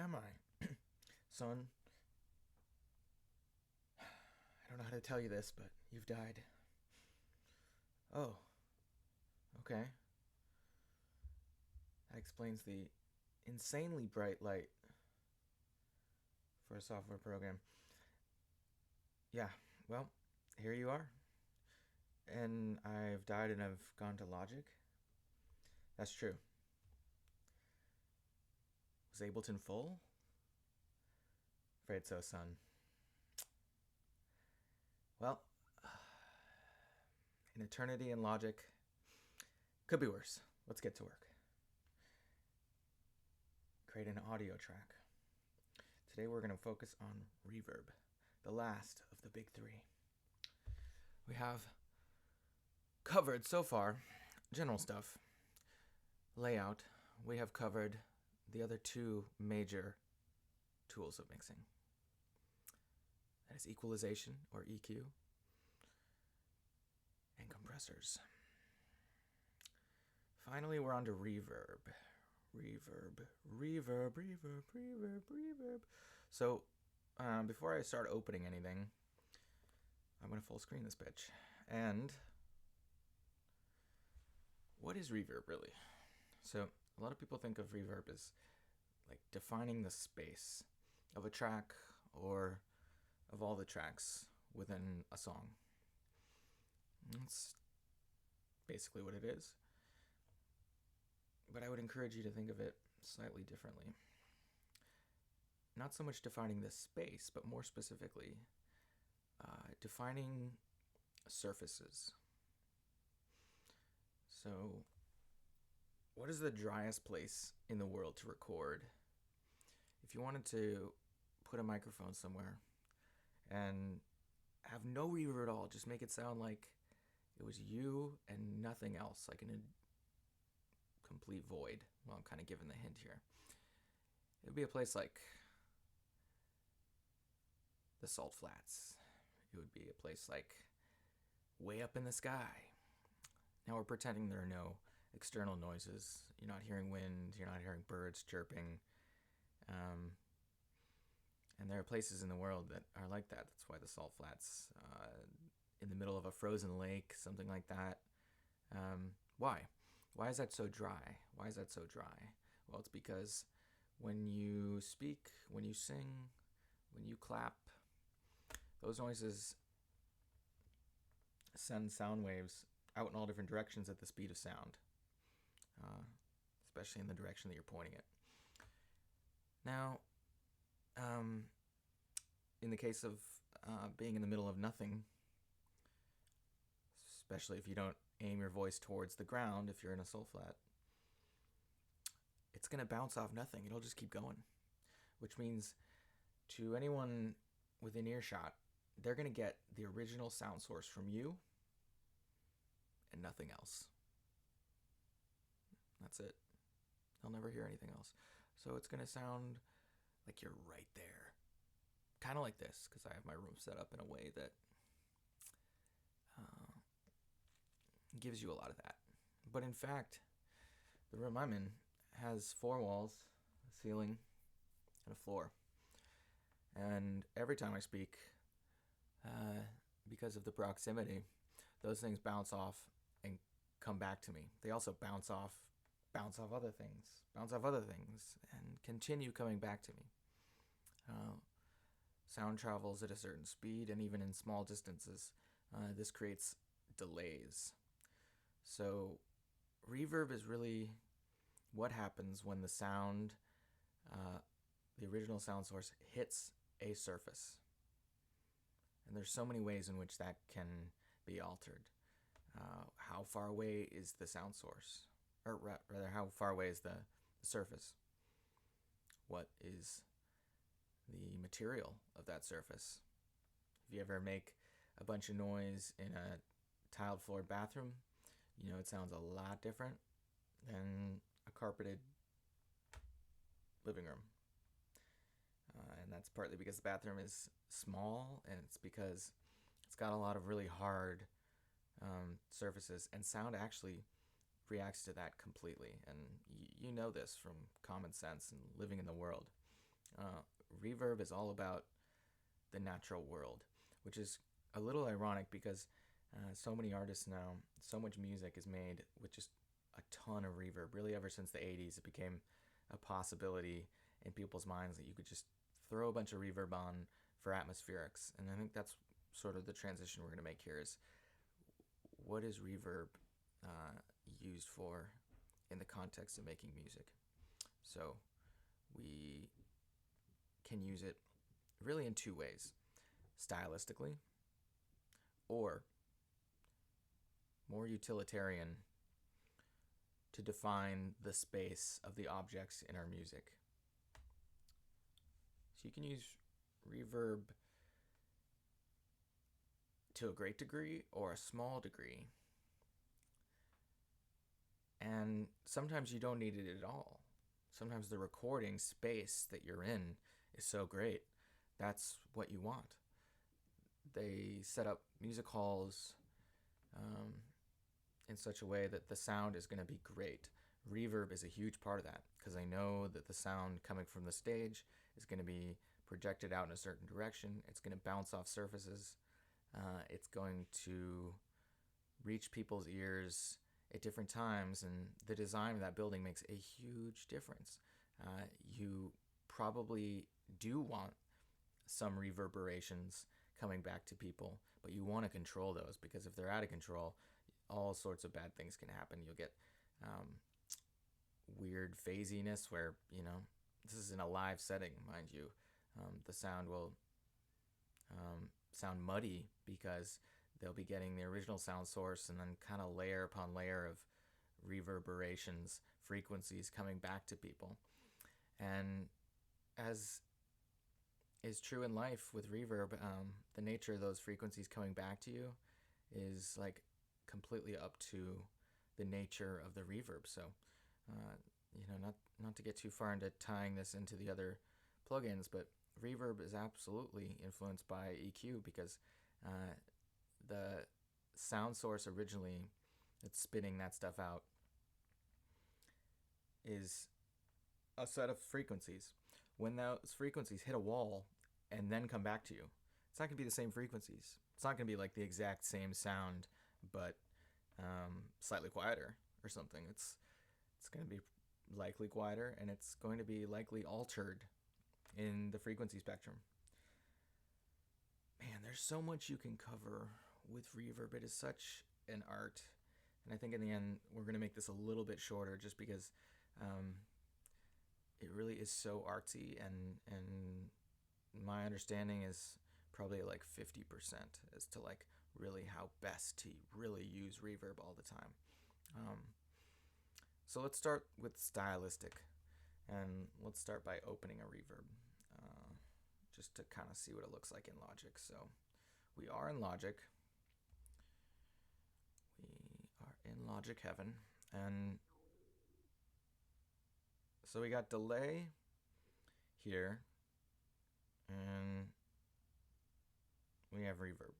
am I? Son, I don't know how to tell you this, but you've died. Oh, okay. That explains the insanely bright light for a software program. Yeah, well, here you are. And I've died and I've gone to logic. That's true. Was Ableton full? Afraid so, son. Well, an eternity in logic could be worse. Let's get to work. Create an audio track. Today we're going to focus on reverb, the last of the big three. We have covered so far general stuff, layout. We have covered the other two major tools of mixing. That is equalization, or EQ, and compressors. Finally, we're on to reverb. Reverb. So, before I start opening anything, I'm going to full screen this bitch. And what is reverb really? So, a lot of people think of reverb as like defining the space of a track or of all the tracks within a song. That's basically what it is. But I would encourage you to think of it slightly differently. Not so much defining the space, but more specifically, defining surfaces. So, what is the driest place in the world to record? If you wanted to put a microphone somewhere and have no reverb at all, just make it sound like it was you and nothing else, like in a complete void. Well, I'm kind of giving the hint here. It would be a place like the Salt Flats. It would be a place like way up in the sky. Now we're pretending there are no external noises. You're not hearing wind, you're not hearing birds chirping. And there are places in the world that are like that. That's why the Salt Flats, in the middle of a frozen lake, something like that. Why? Why is that so dry? Why is that so dry? Well, it's because when you speak, when you sing, when you clap, those noises send sound waves out in all different directions at the speed of sound, especially in the direction that you're pointing it. Now, in the case of being in the middle of nothing, especially if you don't aim your voice towards the ground, if you're in a soul flat, it's going to bounce off nothing. It'll just keep going, which means to anyone within earshot, they're going to get the original sound source from you and nothing else. That's it. They'll never hear anything else. So it's going to sound like you're right there. Kind of like this, because I have my room set up in a way that gives you a lot of that. But in fact, the room I'm in has 4 walls, a ceiling, and a floor. And every time I speak, because of the proximity, those things bounce off and come back to me. They also bounce off other things, and continue coming back to me. Sound travels at a certain speed, and even in small distances, this creates delays. So reverb is really what happens when the sound, the original sound source, hits a surface. And there's so many ways in which that can be altered. How far away is the sound source? Or rather, how far away is the surface? What is the material of that surface? If you ever make a bunch of noise in a tiled floor bathroom, you know it sounds a lot different than a carpeted living room. And that's partly because the bathroom is small, and it's because it's got a lot of really hard surfaces, and sound actually reacts to that completely. And you know this from common sense and living in the world. Uh, Reverb is all about the natural world, which is a little ironic because so many artists now, so much music is made with just a ton of reverb. Really, ever since the 80s, it became a possibility in people's minds that you could just throw a bunch of reverb on for atmospherics. And I think that's sort of the transition we're going to make here is what is reverb used for in the context of making music? So we can use it really in two ways: stylistically, or more utilitarian, to define the space of the objects in our music. So you can use reverb to a great degree or a small degree. And sometimes you don't need it at all. Sometimes the recording space that you're in is so great, that's what you want. They set up music halls in such a way that the sound is going to be great. Reverb is a huge part of that because I know that the sound coming from the stage is going to be projected out in a certain direction. It's going to bounce off surfaces. It's going to reach people's ears at different times, and the design of that building makes a huge difference. You probably do want some reverberations coming back to people, but you want to control those because if they're out of control, all sorts of bad things can happen. You'll get weird phasiness where, this is in a live setting, mind you. The sound will sound muddy because they'll be getting the original sound source and then kind of layer upon layer of reverberations, frequencies coming back to people. And as is true in life with reverb, the nature of those frequencies coming back to you is like completely up to the nature of the reverb. So, not to get too far into tying this into the other plugins, but reverb is absolutely influenced by EQ because the sound source originally that's spitting that stuff out is a set of frequencies. When those frequencies hit a wall and then come back to you, it's not going to be the same frequencies. It's not going to be like the exact same sound, but slightly quieter or something. It's going to be likely quieter, and it's going to be likely altered in the frequency spectrum. Man, there's so much you can cover with reverb. It is such an art, and I think in the end we're going to make this a little bit shorter just because it really is so artsy, and my understanding is probably like 50% as to like really how best to really use reverb all the time. So let's start with stylistic, and let's start by opening a reverb just to kind of see what it looks like in Logic. So we are in Logic. We are in Logic Heaven, and so we got delay here, and we have reverb.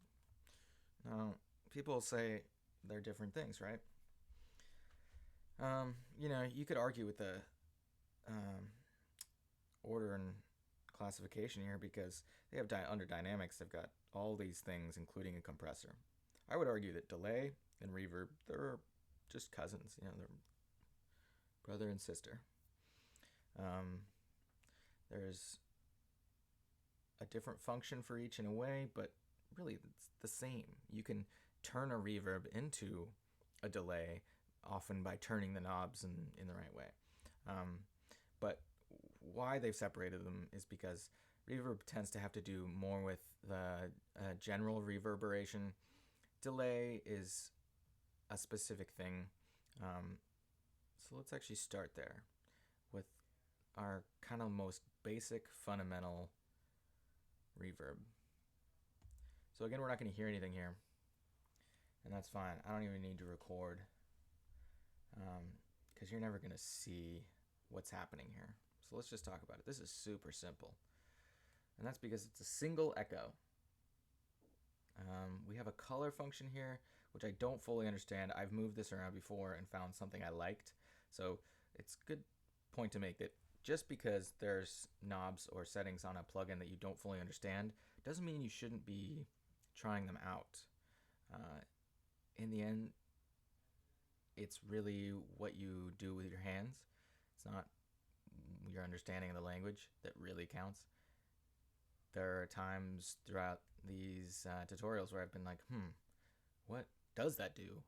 Now, people say they're different things, right? You could argue with the order and classification here because they have under dynamics, they've got all these things, including a compressor. I would argue that delay and reverb, they're just cousins, they're brother and sister. There's a different function for each in a way, but really it's the same. You can turn a reverb into a delay, often by turning the knobs in the right way. But why they've separated them is because reverb tends to have to do more with the general reverberation. Delay is a specific thing. So let's actually start there with our kind of most basic fundamental reverb. So again, we're not going to hear anything here, and that's fine. I don't even need to record because you're never going to see what's happening here. So let's just talk about it. This is super simple, and that's because it's a single echo. We have a color function here, which I don't fully understand. I've moved this around before and found something I liked. So it's a good point to make that just because there's knobs or settings on a plugin that you don't fully understand doesn't mean you shouldn't be trying them out. In the end, it's really what you do with your hands. It's not your understanding of the language that really counts. There are times throughout these tutorials where I've been like, what does that do?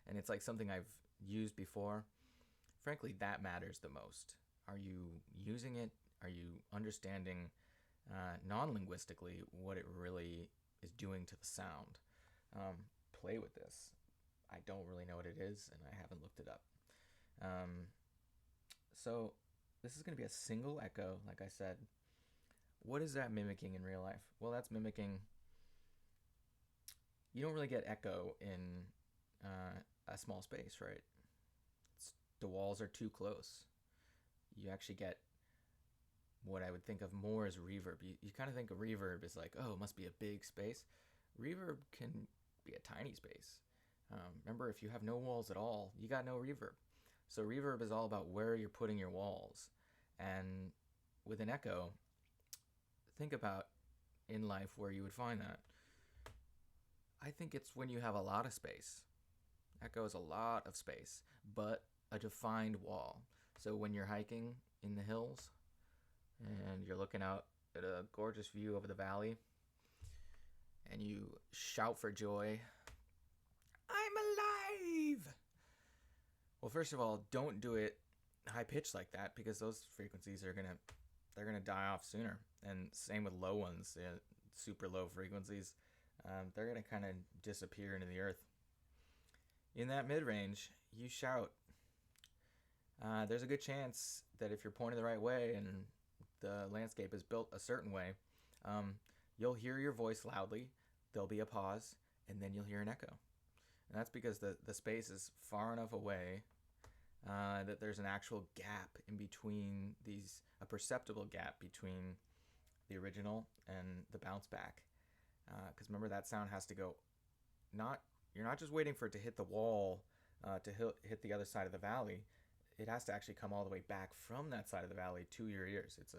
And it's like something I've used before. Frankly, that matters the most. Are you using it? Are you understanding non-linguistically what it really is doing to the sound? Play with this. I don't really know what it is, and I haven't looked it up. So this is going to be a single echo, like I said. What is that mimicking in real life? Well, that's mimicking... You don't really get echo in a small space, right? The walls are too close. You actually get what I would think of more as reverb. You kind of think of reverb as like, oh, it must be a big space. Reverb can be a tiny space. Remember, if you have no walls at all, you got no reverb. So reverb is all about where you're putting your walls. And with an echo, think about in life where you would find that. I think it's when you have a lot of space. Echo is a lot of space, but a defined wall. So when you're hiking in the hills and you're looking out at a gorgeous view over the valley and you shout for joy, I'm alive! Well, first of all, don't do it high pitched like that, because those frequencies are they're gonna die off sooner. And same with low ones, super low frequencies. They're gonna kind of disappear into the earth. In that mid-range, you shout. There's a good chance that if you're pointed the right way and the landscape is built a certain way, you'll hear your voice loudly, there'll be a pause, and then you'll hear an echo. And that's because the space is far enough away that there's an actual gap in between these, a perceptible gap between the original and the bounce back. Because remember, that sound has to go, you're not just waiting for it to hit the wall to hit the other side of the valley. It has to actually come all the way back from that side of the valley to your ears. It's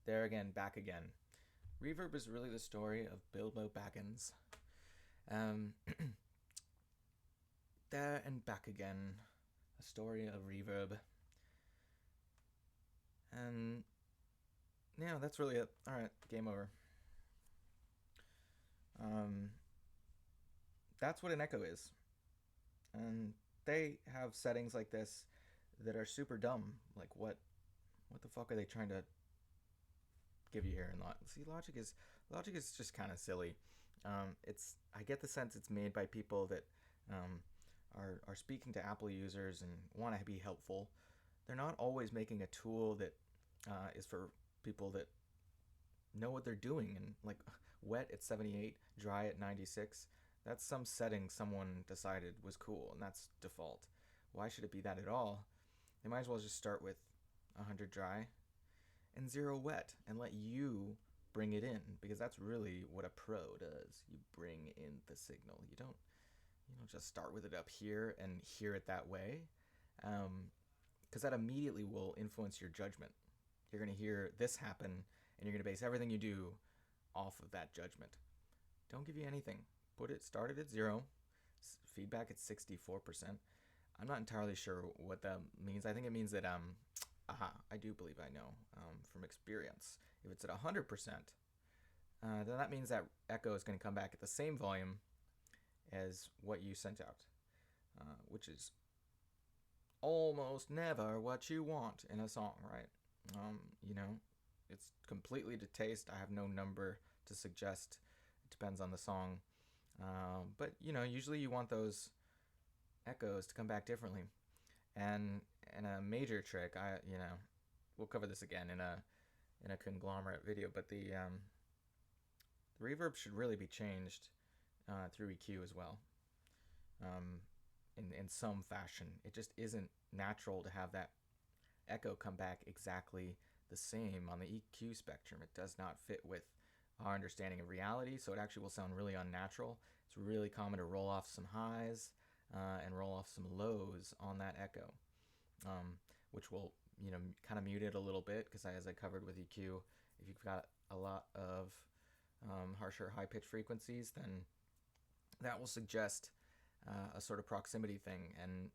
there again, back again. Reverb is really the story of Bilbo Baggins. There and back again. A story of reverb. And yeah, that's really it. Alright, game over. That's what an echo is. And they have settings like this that are super dumb. Like, what the fuck are they trying to give you here? And see, Logic is just kind of silly. I get the sense it's made by people that are speaking to Apple users and want to be helpful. They're not always making a tool that is for people that know what they're doing. And like, wet at 78, dry at 96. That's some setting someone decided was cool, and that's default. Why should it be that at all? They might as well just start with 100 dry and 0 wet and let you bring it in, because that's really what a pro does. You bring in the signal. You don't just start with it up here and hear it that way, because that immediately will influence your judgment. You're going to hear this happen, and you're going to base everything you do off of that judgment. Don't give you anything. Start it at 0, feedback at 64%. I'm not entirely sure what that means. I think it means that, I do believe I know from experience. If it's at 100%, then that means that echo is going to come back at the same volume as what you sent out, which is almost never what you want in a song, right? It's completely to taste. I have no number to suggest. It depends on the song. But usually you want those echoes to come back differently. And a major trick, we'll cover this again in a conglomerate video, but the reverb should really be changed through EQ as well. In some fashion. It just isn't natural to have that echo come back exactly the same on the EQ spectrum. It does not fit with our understanding of reality, so it actually will sound really unnatural. It's really common to roll off some highs and roll off some lows on that echo, which will kind of mute it a little bit, because as I covered with EQ, if you've got a lot of harsher high pitch frequencies, then that will suggest a sort of proximity thing, and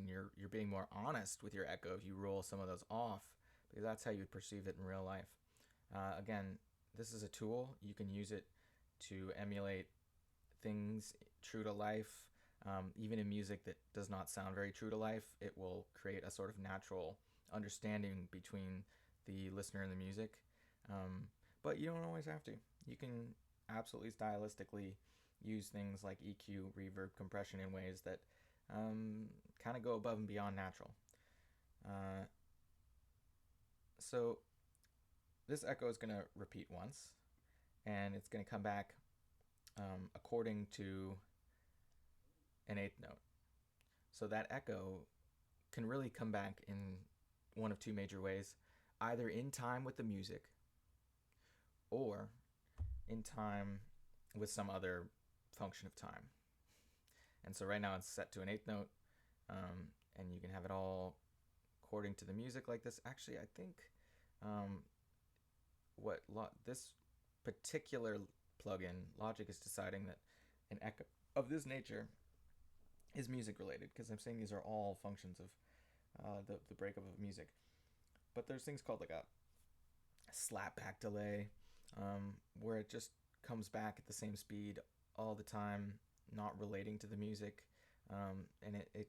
you're being more honest with your echo if you roll some of those off, because that's how you would perceive it in real life. Again, this is a tool. You can use it to emulate things true to life. Even in music that does not sound very true to life, it will create a sort of natural understanding between the listener and the music. But you don't always have to. You can absolutely stylistically use things like EQ, reverb, compression in ways that kind of go above and beyond natural. So this echo is going to repeat once, and it's going to come back according to an eighth note. So that echo can really come back in one of two major ways, either in time with the music or in time with some other function of time. And so right now it's set to an eighth note, and you can have it all according to the music like this. Actually, I think this particular plugin, Logic, is deciding that an echo of this nature is music related, because I'm saying these are all functions of the breakup of music. But there's things called like a slapback delay, where it just comes back at the same speed all the time, not relating to the music, and it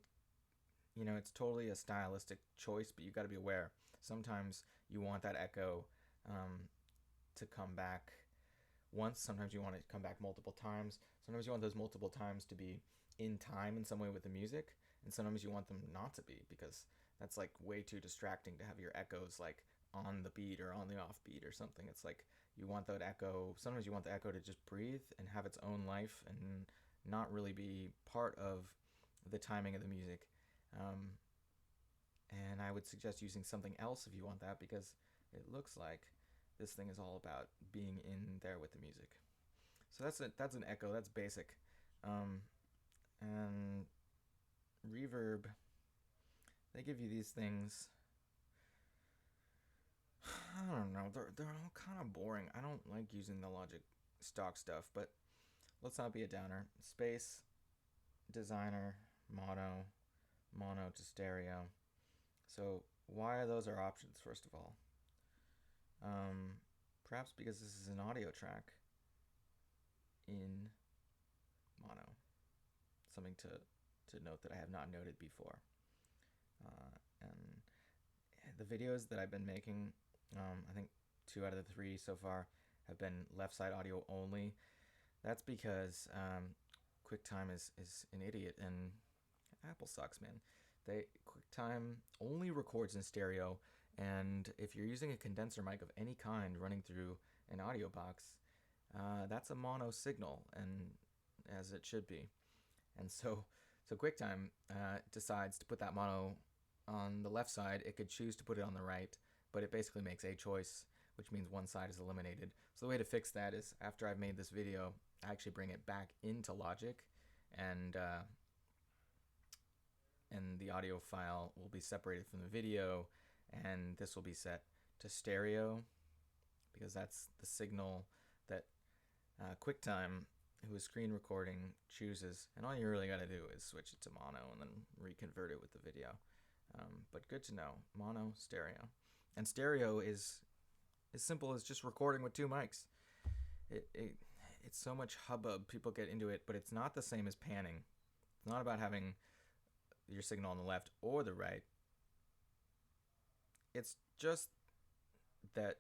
it's totally a stylistic choice, but you got to be aware. Sometimes you want that echo to come back once. Sometimes you want it to come back multiple times. Sometimes you want those multiple times to be in time in some way with the music, and sometimes you want them not to be, because that's like way too distracting to have your echoes like on the beat or on the off beat or something. It's like you want that echo, sometimes you want the echo to just breathe and have its own life and not really be part of the timing of the music. And I would suggest using something else if you want that, because it looks like this thing is all about being in there with the music. So that's an echo. That's basic. And Reverb, they give you these things. I don't know. They're all kind of boring. I don't like using the Logic stock stuff, but let's not be a downer. Space, designer, mono to stereo. So why are those our options, first of all? Perhaps because this is an audio track in mono. Something to note that I have not noted before. And the videos that I've been making, I think 2 out of the 3 so far have been left side audio only. That's because QuickTime is an idiot, and Apple sucks, man. QuickTime only records in stereo, and if you're using a condenser mic of any kind running through an audio box, that's a mono signal, and as it should be. And so QuickTime decides to put that mono on the left side. It could choose to put it on the right, but it basically makes a choice, which means one side is eliminated. So the way to fix that is, after I've made this video, I actually bring it back into Logic, and the audio file will be separated from the video, and this will be set to stereo, because that's the signal that QuickTime, who is screen recording, chooses. And all you really got to do is switch it to mono and then reconvert it with the video. But good to know, mono, stereo. And stereo is as simple as just recording with 2 mics. It's so much hubbub, people get into it, but it's not the same as panning. It's not about having your signal on the left or the right. It's just that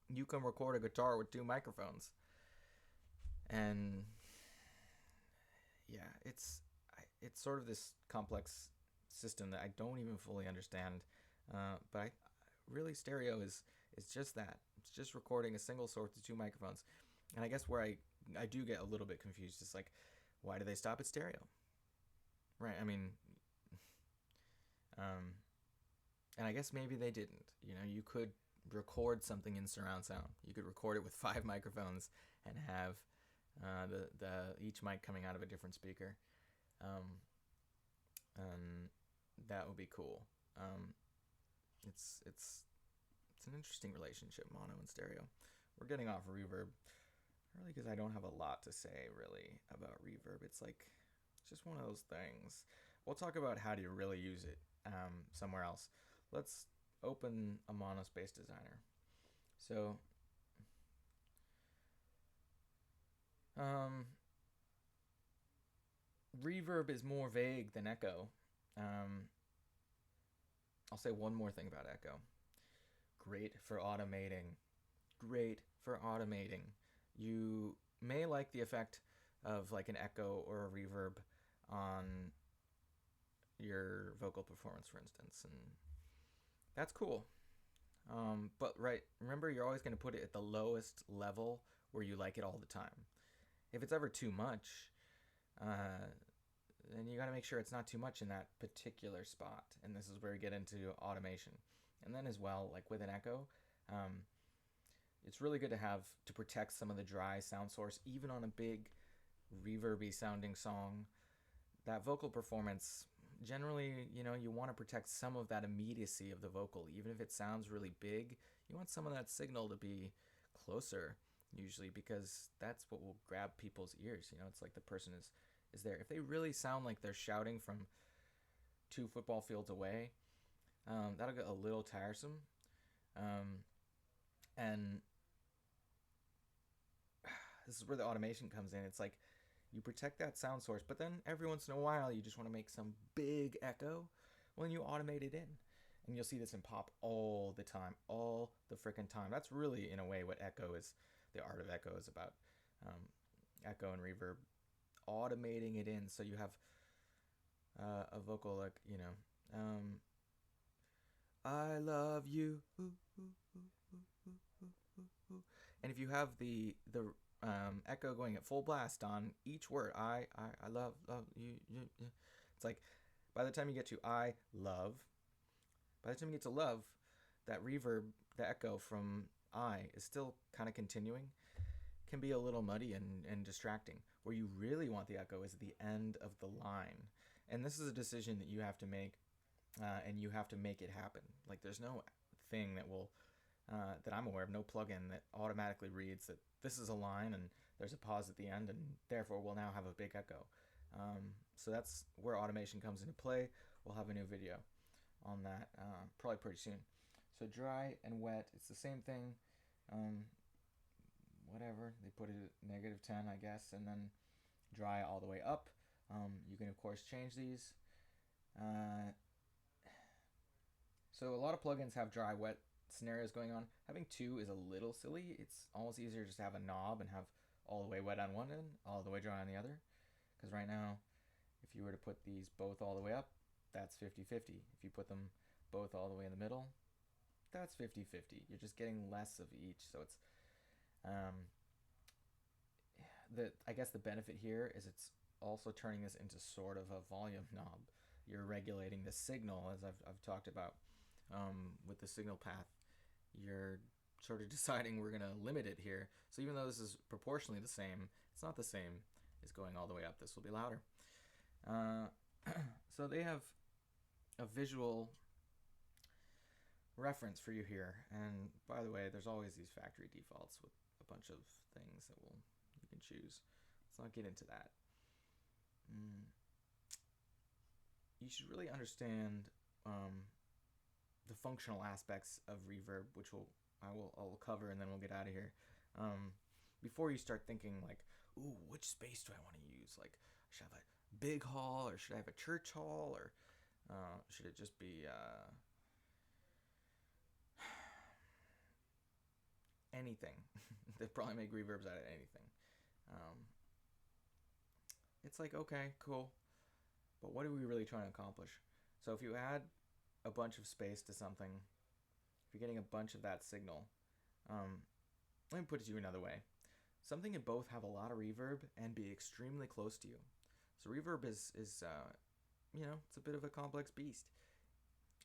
you can record a guitar with 2 microphones. And yeah, it's sort of this complex system that I don't even fully understand. But really, stereo is just that. It's just recording a single source with 2 microphones. And I guess where I do get a little bit confused is like, why do they stop at stereo? Right, I mean, and I guess maybe they didn't. You could record something in surround sound. You could record it with 5 microphones and have each mic coming out of a different speaker. And that would be cool. It's an interesting relationship, mono and stereo. We're getting off reverb, really, because I don't have a lot to say really about reverb. It's just one of those things. We'll talk about how do you really use it somewhere else. Let's open a monospace designer. So reverb is more vague than echo. I'll say one more thing about echo. Great for automating. Great for automating. You may like the effect of like an echo or a reverb on your vocal performance, for instance, and that's cool. But remember, you're always going to put it at the lowest level where you like it all the time. If it's ever too much, then you got to make sure it's not too much in that particular spot. And this is where you get into automation. And then as well, like with an echo, it's really good to protect some of the dry sound source, even on a big reverby sounding song. That vocal performance, generally, you want to protect some of that immediacy of the vocal. Even if it sounds really big, you want some of that signal to be closer, usually, because that's what will grab people's ears. It's like the person is there. If they really sound like they're shouting from 2 football fields away, that'll get a little tiresome. And this is where the automation comes in. It's like you protect that sound source, but then every once in a while you just want to make some big echo. Well, you automate it in. And you'll see this in pop all the time, all the freaking time. That's really, in a way, what echo is, the art of echo is about. Echo and reverb, automating it in so you have a vocal like, I love you. And if you have the echo going at full blast on each word, I love you. It's like by the time you get to I love, by the time you get to love, that reverb, the echo from I is still kind of continuing, can be a little muddy and distracting. Where you really want the echo is at the end of the line. And this is a decision that you have to make, and you have to make it happen. Like there's no thing that will, that I'm aware of, no plugin that automatically reads that this is a line and there's a pause at the end and therefore we'll now have a big echo. So that's where automation comes into play. We'll have a new video on that probably pretty soon. So dry and wet, it's the same thing. Whatever, they put it at -10, I guess, and then dry all the way up. You can of course change these. So a lot of plugins have dry wet scenarios going on. Having 2 is a little silly. It's almost easier just to have a knob and have all the way wet on one end, all the way dry on the other. Because right now, if you were to put these both all the way up, that's 50-50. If you put them both all the way in the middle, that's 50-50. You're just getting less of each. So it's I guess the benefit here is it's also turning this into sort of a volume knob. You're regulating the signal, as I've talked about with the signal path. You're sort of deciding we're going to limit it here. So even though this is proportionally the same, it's not the same as going all the way up. This will be louder. So they have a visual reference for you here. And by the way, there's always these factory defaults with a bunch of things that you can choose. Let's not get into that. You should really understand the functional aspects of reverb, which I'll cover, and then we'll get out of here. Before you start thinking like, ooh, which space do I want to use? Like, should I have a big hall, or should I have a church hall, or should it just be anything? They probably make reverbs out of anything. It's like, okay, cool, but what are we really trying to accomplish? So if you add a bunch of space to something, if you're getting a bunch of that signal, let me put it to you another way. Something can both have a lot of reverb and be extremely close to you. So reverb is it's a bit of a complex beast.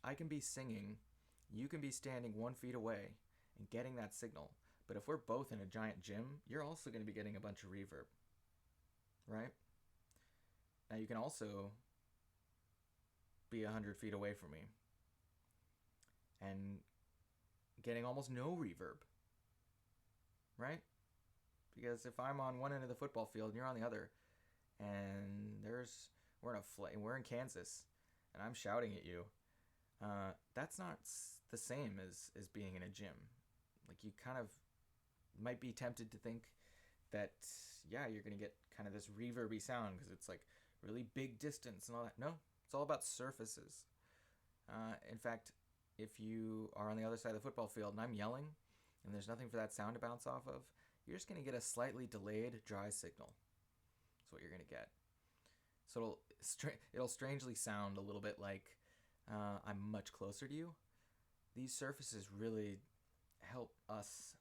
I can be singing, you can be standing 1 feet away and getting that signal. But if we're both in a giant gym, you're also going to be getting a bunch of reverb, right? Now you can also be 100 feet away from me and getting almost no reverb, right? Because if I'm on one end of the football field and you're on the other, and we're in Kansas, and I'm shouting at you, that's not the same as being in a gym. Like, you kind of might be tempted to think that, yeah, you're gonna get kind of this reverby sound because it's like really big distance and all that. No, it's all about surfaces. In fact, if you are on the other side of the football field and I'm yelling and there's nothing for that sound to bounce off of, you're just going to get a slightly delayed dry signal. That's what you're going to get. So it'll strangely sound a little bit like I'm much closer to you. These surfaces really help us,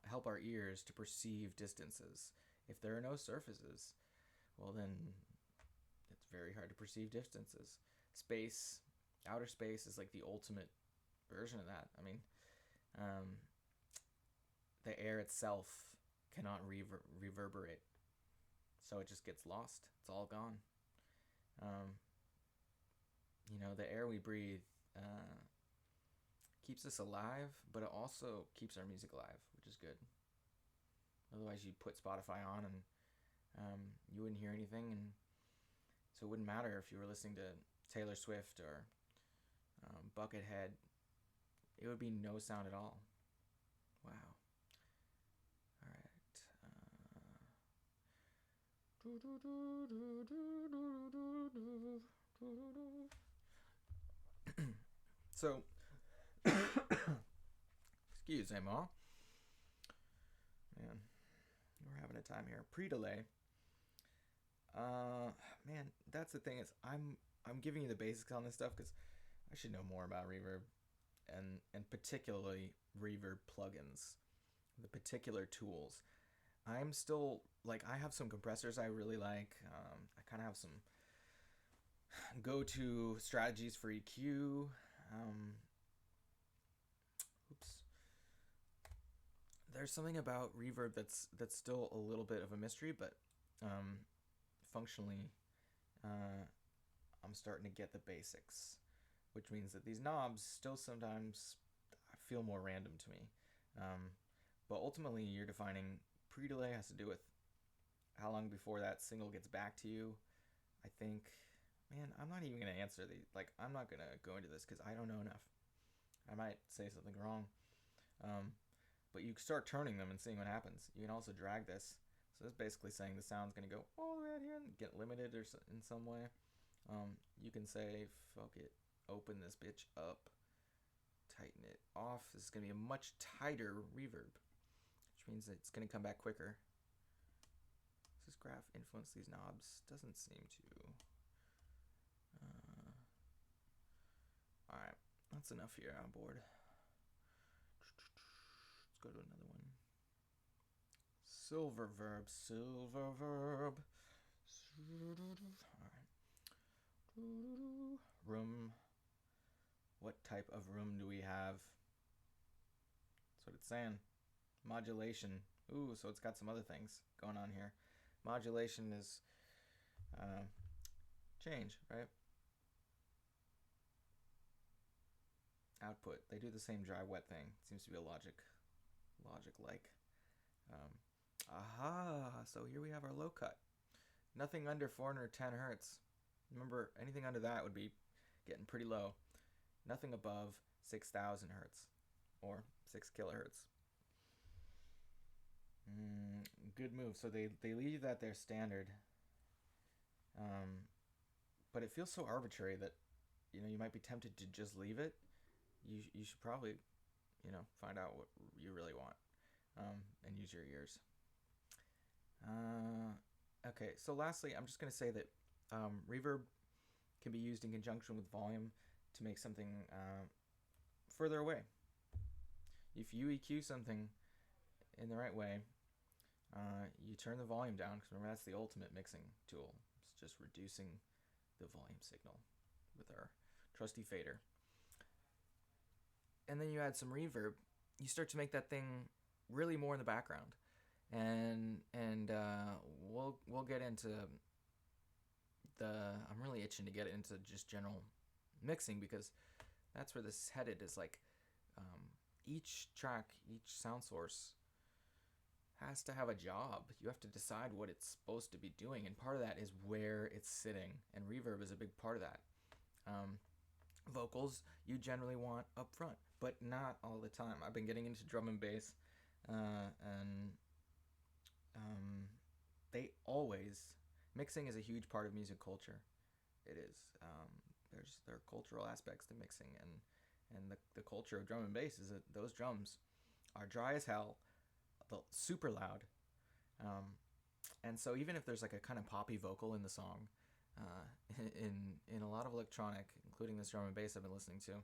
help our ears to perceive distances. If there are no surfaces, well then it's very hard to perceive distances. Space, outer space is like the ultimate version of that. I mean, the air itself cannot reverberate, so it just gets lost. It's all gone. The air we breathe keeps us alive, but it also keeps our music alive, which is good. Otherwise, you'd put Spotify on and you wouldn't hear anything, and so it wouldn't matter if you were listening to Taylor Swift or Buckethead. It would be no sound at all. Wow. All right. So, excuse me, Ma. Man, we're having a time here. Pre-delay. Man, that's the thing is I'm giving you the basics on this stuff because I should know more about reverb and particularly reverb plugins, the particular tools. I'm still, like, I have some compressors I really like. I kind of have some go-to strategies for EQ. There's something about reverb that's still a little bit of a mystery, but functionally, I'm starting to get the basics, which means that these knobs still sometimes feel more random to me. But ultimately, you're defining pre-delay has to do with how long before that signal gets back to you. I think, man, I'm not even going to answer these. Like, I'm not going to go into this because I don't know enough. I might say something wrong. But you start turning them and seeing what happens. You can also drag this. So it's basically saying the sound's going to go all the way out here and get limited or in some way. You can say, fuck it, open this bitch up, tighten it off. This is going to be a much tighter reverb, which means it's going to come back quicker. Does this graph influence these knobs? Doesn't seem to. Alright, that's enough here on board. Let's go to another one. Silver verb. Alright. Room. What type of room do we have? That's what it's saying. Modulation. Ooh, so it's got some other things going on here. Modulation is change, right? Output. They do the same dry wet thing. Seems to be a logic like. So here we have our low cut. Nothing under 410 hertz. Remember, anything under that would be getting pretty low. Nothing above 6,000 hertz or 6 kilohertz. Good move. So they leave that there standard. But it feels so arbitrary that you might be tempted to just leave it. You should probably find out what you really want and use your ears. Okay, so lastly, I'm just going to say that reverb can be used in conjunction with volume to make something further away. If you EQ something in the right way, you turn the volume down, because remember, that's the ultimate mixing tool. It's just reducing the volume signal with our trusty fader. And then you add some reverb, you start to make that thing really more in the background. And we'll get into I'm really itching to get into just general mixing, because That's where this is headed. Is like each track, each sound source has to have a job. You have to decide what it's supposed to be doing, and part of that is where it's sitting. And reverb is a big part of that. Um, Vocals you generally want up front, but not all the time. I've been getting into drum and bass, and they always mixing is a huge part of music culture. It is. There are cultural aspects to mixing, and the culture of drum and bass is that those drums are dry as hell, super loud, um, and so even if there's like a kind of poppy vocal in the song, in a lot of electronic, including this drum and bass I've been listening to,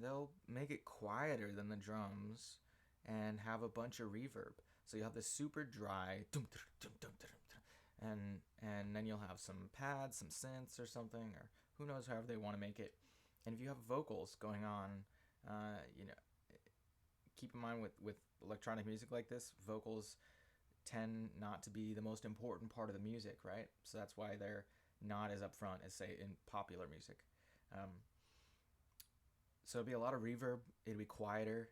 they'll make it quieter than the drums and have a bunch of reverb. So you have this super dry, and then you'll have some pads, some synths or something, or who knows, however they want to make it. And if you have vocals going on, you know, keep in mind with electronic music like this, vocals tend not to be the most important part of the music, right? So that's why they're not as upfront as, say, in popular music. So it'd be a lot of reverb, it'd be quieter.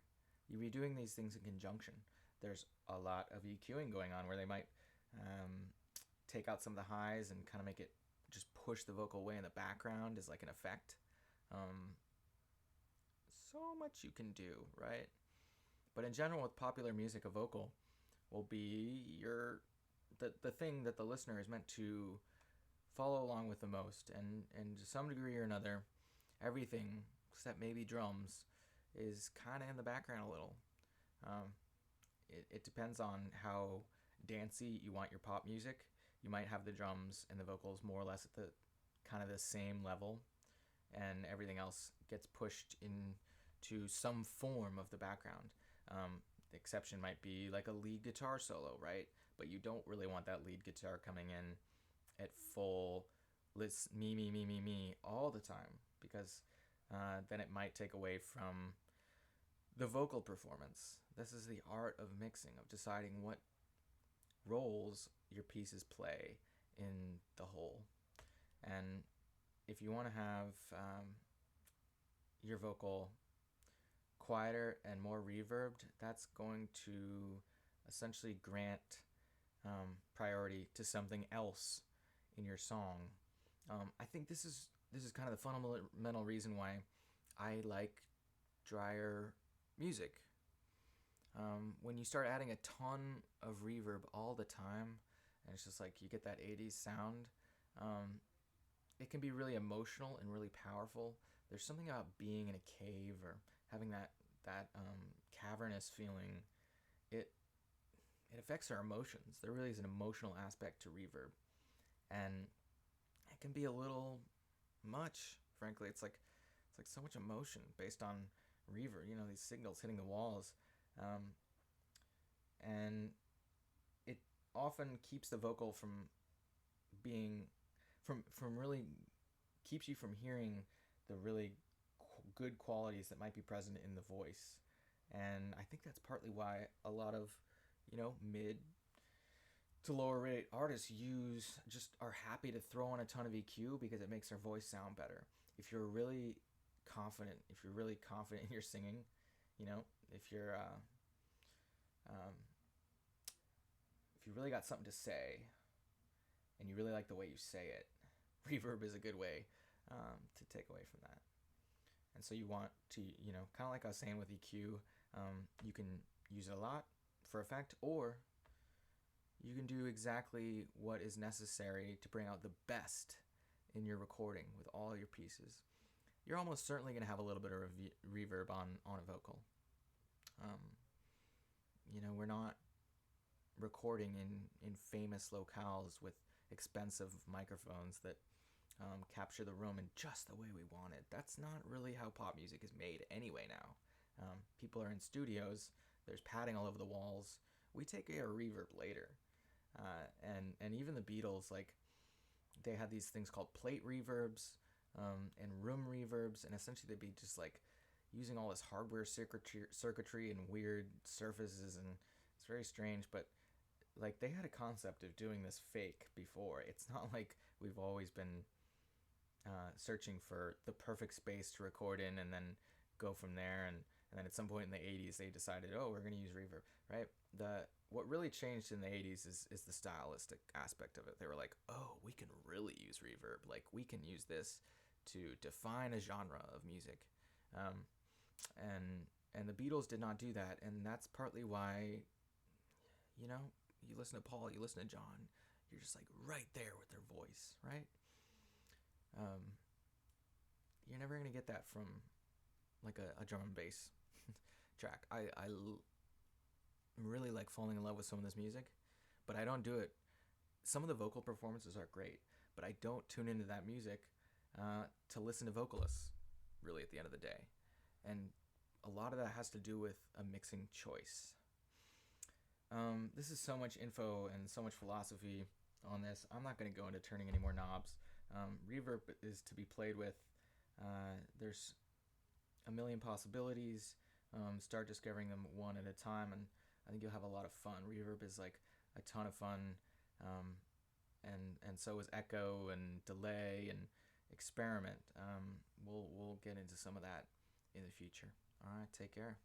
You'd be doing these things in conjunction. There's a lot of EQing going on where they might take out some of the highs and kind of make it just push the vocal away in the background as like an effect. So much you can do, right? But in general, with popular music, a vocal will be the thing that the listener is meant to follow along with the most, and to some degree or another, everything except maybe drums is kind of in the background a little. It depends on how dancey you want your pop music. You might have the drums and the vocals more or less at the kind of the same level, and everything else gets pushed into some form of the background. The exception might be like a lead guitar solo, right? But you don't really want that lead guitar coming in at full me all the time, because then it might take away from the vocal performance. This is the art of mixing, of deciding what roles your pieces play in the whole. And if you want to have your vocal quieter and more reverbed, that's going to essentially grant priority to something else in your song. I think this is kind of the fundamental reason why I like drier music. When you start adding a ton of reverb all the time, and it's just like you get that 80s sound, it can be really emotional and really powerful. There's something about being in a cave or having that cavernous feeling. It affects our emotions. There really is an emotional aspect to reverb, and it can be a little much. Frankly, it's like so much emotion based on reverb. You know, these signals hitting the walls, and it often keeps the vocal from being from really keeps you from hearing the really good qualities that might be present in the voice. And I think that's partly why a lot of, mid to lower rate artists are happy to throw on a ton of EQ because it makes their voice sound better. If you're really confident in your singing, if you're if you really got something to say and you really like the way you say it, reverb is a good way to take away from that. And so you want to, kind of like I was saying with EQ, you can use it a lot for effect, or you can do exactly what is necessary to bring out the best in your recording with all your pieces. You're almost certainly going to have a little bit of reverb on a vocal. We're not recording in famous locales with expensive microphones that capture the room in just the way we want it. That's not really how pop music is made anyway now. People are in studios, there's padding all over the walls. We take care of reverb later. And even the Beatles, like, they had these things called plate reverbs and room reverbs, and essentially they'd be just like using all this hardware circuitry and weird surfaces, and it's very strange, but like they had a concept of doing this fake before. It's not like we've always been searching for the perfect space to record in and then go from there. And then at some point in the 80s, they decided, oh, we're going to use reverb, right? What really changed in the 80s is the stylistic aspect of it. They were like, oh, we can really use reverb. Like, we can use this to define a genre of music. Um, and the Beatles did not do that. And that's partly why, you know, you listen to Paul, you listen to John, you're just like right there with their voice, right? Um, you're never going to get that from like a drum and bass track. I really like falling in love with some of this music, but I don't do it. Some of the vocal performances are great, but I don't tune into that music to listen to vocalists, really, at the end of the day. And a lot of that has to do with a mixing choice. This is so much info and so much philosophy on this. I'm not going to go into turning any more knobs. Reverb is to be played with. There's a million possibilities. Start discovering them one at a time, and I think you'll have a lot of fun. Reverb is like a ton of fun, and so is echo and delay and experiment. We'll get into some of that in the future. All right, take care.